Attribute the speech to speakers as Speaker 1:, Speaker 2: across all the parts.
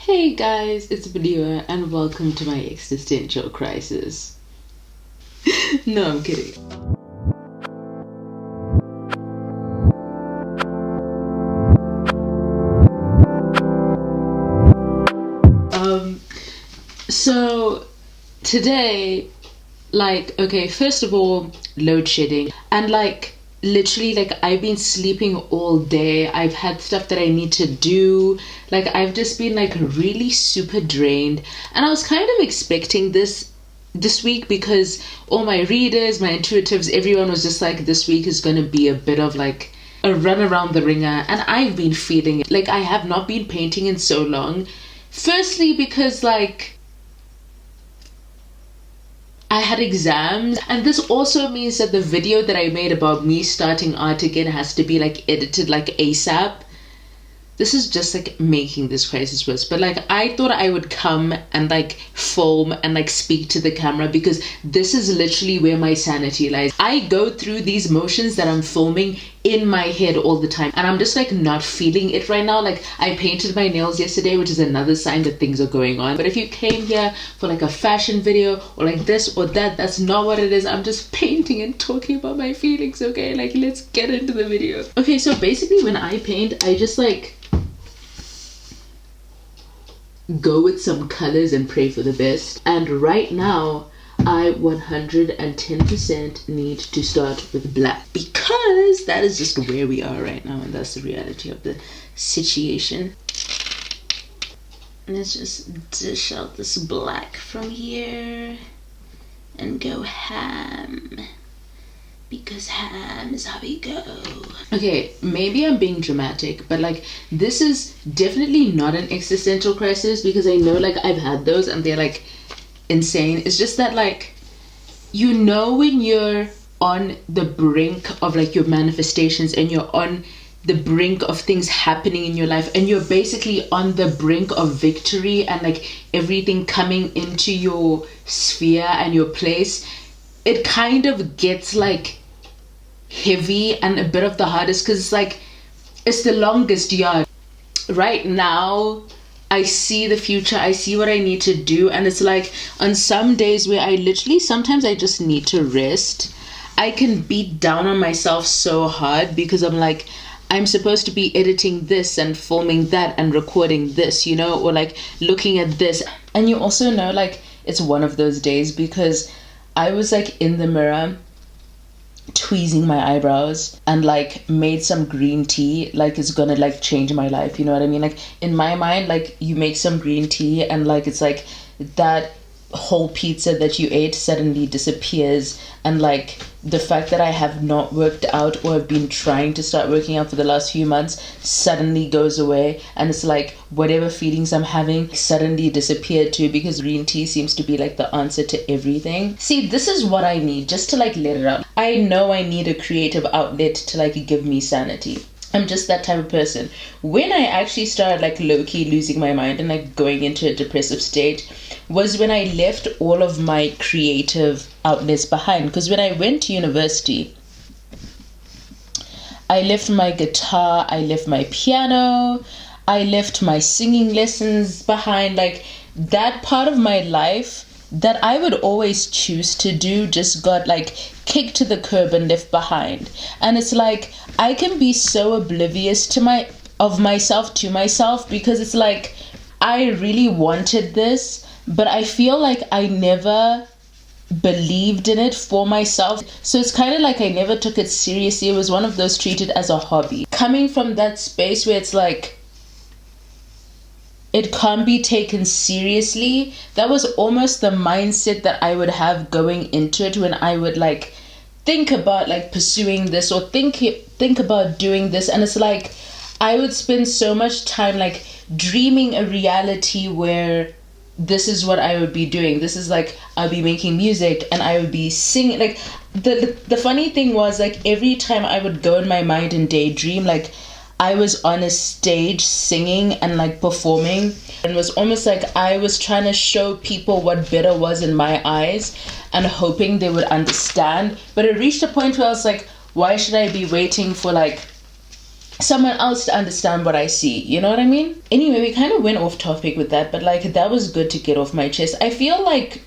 Speaker 1: Hey guys, it's Mudiwa and welcome to my existential crisis. No, I'm kidding. So today, first of all, load shedding. And literally, I've been sleeping all day. I've had stuff that I need to do. I've just been really super drained. And I was kind of expecting this week because all my readers, my intuitives, everyone was just this week is going to be a bit of a run around the ringer. And I've been feeling it. I have not been painting in so long. Firstly, because I had exams, and this also means that the video that I made about me starting art again has to be edited ASAP. This is just making this crisis worse, but I thought I would come and film and speak to the camera because this is literally where my sanity lies. I go through these motions that I'm filming in my head all the time, and I'm just not feeling it right now. I painted my nails yesterday, which is another sign that things are going on. But if you came here for a fashion video or this or that, that's not what it is. I'm just painting and talking about my feelings, okay? Let's get into the video. Okay, so basically when I paint, I just go with some colors and pray for the best. And right now I 110% need to start with black because that is just where we are right now, and that's the reality of the situation. Let's just dish out this black from here and go ham, because ham is how we go. Okay, maybe I'm being dramatic, but this is definitely not an existential crisis because I know I've had those and they're insane. It's just that when you're on the brink of your manifestations and you're on the brink of things happening in your life and you're basically on the brink of victory and everything coming into your sphere and your place, it kind of gets heavy and a bit of the hardest because it's the longest yard. Right now I see the future, I see what I need to do, and it's on some days where I literally sometimes I just need to rest. I can beat down on myself so hard because I'm supposed to be editing this and filming that and recording this, or looking at this. And you also know it's one of those days because I was in the mirror tweezing my eyebrows and made some green tea it's gonna change my life, you know what I mean? In my mind, you make some green tea and it's that whole pizza that you ate suddenly disappears, and the fact that I have not worked out or have been trying to start working out for the last few months suddenly goes away, and it's whatever feelings I'm having suddenly disappeared too, because green tea seems to be the answer to everything. See, this is what I need, just to let it out. I know I need a creative outlet to give me sanity. I'm just that type of person. When I actually started low-key losing my mind and going into a depressive state was when I left all of my creative outlets behind. Because when I went to university, I left my guitar, I left my piano, I left my singing lessons behind. That part of my life that I would always choose to do just got kicked to the curb and left behind. And it's I can be so oblivious to myself because it's I really wanted this, but I feel I never believed in it for myself. So it's kind of I never took it seriously. It was one of those treated as a hobby. Coming from that space where it's it can't be taken seriously, that was almost the mindset that I would have going into it when I would think about pursuing this or think about doing this. And it's I would spend so much time dreaming a reality where this is what I would be doing. This is I'll be making music and I would be singing. The funny thing was every time I would go in my mind and daydream, I was on a stage singing and performing, and it was almost I was trying to show people what better was in my eyes and hoping they would understand. But it reached a point where I was why should I be waiting for someone else to understand what I see. You know what I mean? Anyway, we kind of went off topic with that, but like that was good to get off my chest. I feel like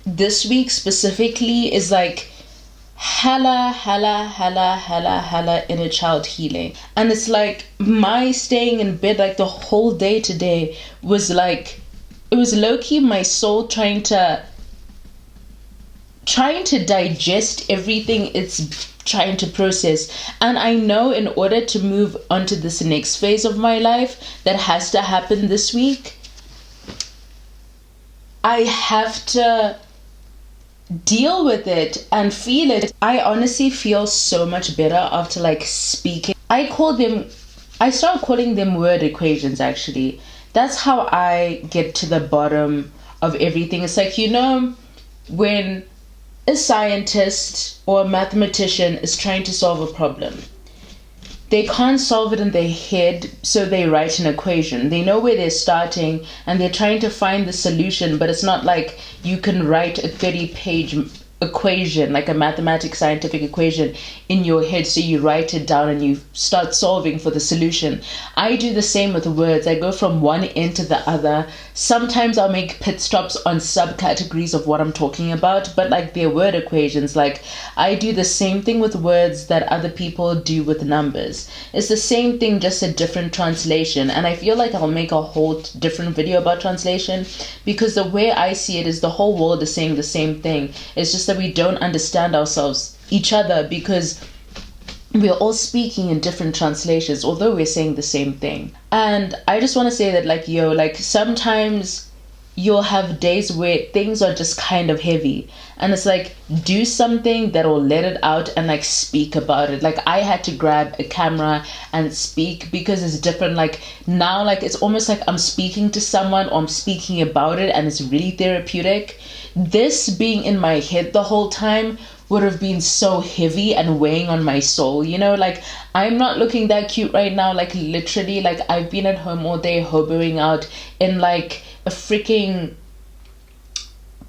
Speaker 1: this week specifically is like hella inner child healing. And it's like my staying in bed like the whole day today was like, it was low-key my soul trying to digest everything it's trying to process. And I know in order to move on to this next phase of my life that has to happen this week, I have to deal with it and feel it. I honestly feel so much better after like speaking. I start calling them word equations actually. That's how I get to the bottom of everything. It's like, you know, when a scientist or a mathematician is trying to solve a problem, they can't solve it in their head, so they write an equation. They know where they're starting and they're trying to find the solution, but it's not like you can write a 30-page equation, like a mathematics scientific equation in your head, so you write it down and you start solving for the solution. I do the same with words. I go from one end to the other. Sometimes I'll make pit stops on subcategories of what I'm talking about, but like they're word equations. Like I do the same thing with words that other people do with numbers. It's the same thing, just a different translation. And I feel like I'll make a whole different video about translation, because the way I see it is the whole world is saying the same thing. It's just that we don't understand each other, because we're all speaking in different translations, although we're saying the same thing. And I just want to say that like sometimes you'll have days where things are just kind of heavy, and it's like, do something that will let it out and like speak about it. Like I had to grab a camera and speak, because it's different. Like now, like it's almost like I'm speaking to someone or I'm speaking about it, and it's really therapeutic. This being in my head the whole time would have been so heavy and weighing on my soul, you know? Like I'm not looking that cute right now. Like literally, like I've been at home all day hoboing out in like a freaking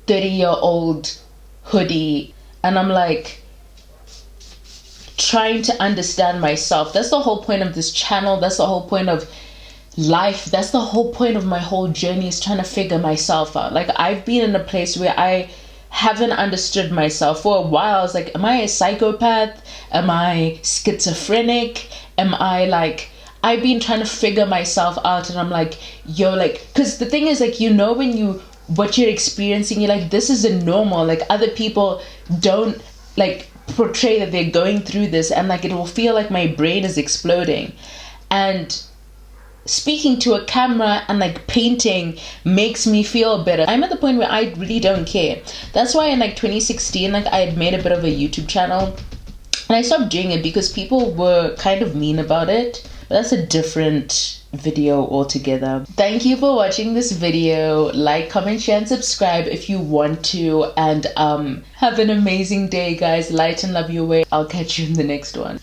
Speaker 1: 30-year-old hoodie, and I'm like trying to understand myself. That's the whole point of this channel. That's the whole point of life. That's the whole point of my whole journey, is trying to figure myself out. Like I've been in a place where I haven't understood myself for a while. I was like, am I a psychopath? Am I schizophrenic? Am I like, I've been trying to figure myself out, and I'm like, yo, like, because the thing is, like, you know, when what you're experiencing, you're like, this isn't normal. Like other people don't like portray that they're going through this, and like it will feel like my brain is exploding. And speaking to a camera and like painting makes me feel better. I'm at the point where I really don't care. That's why in like 2016, like I had made a bit of a YouTube channel, and I stopped doing it because people were kind of mean about it. But that's a different video altogether. Thank you for watching this video. Like, comment, share, and subscribe if you want to. And have an amazing day, guys. Light and love your way. I'll catch you in the next one.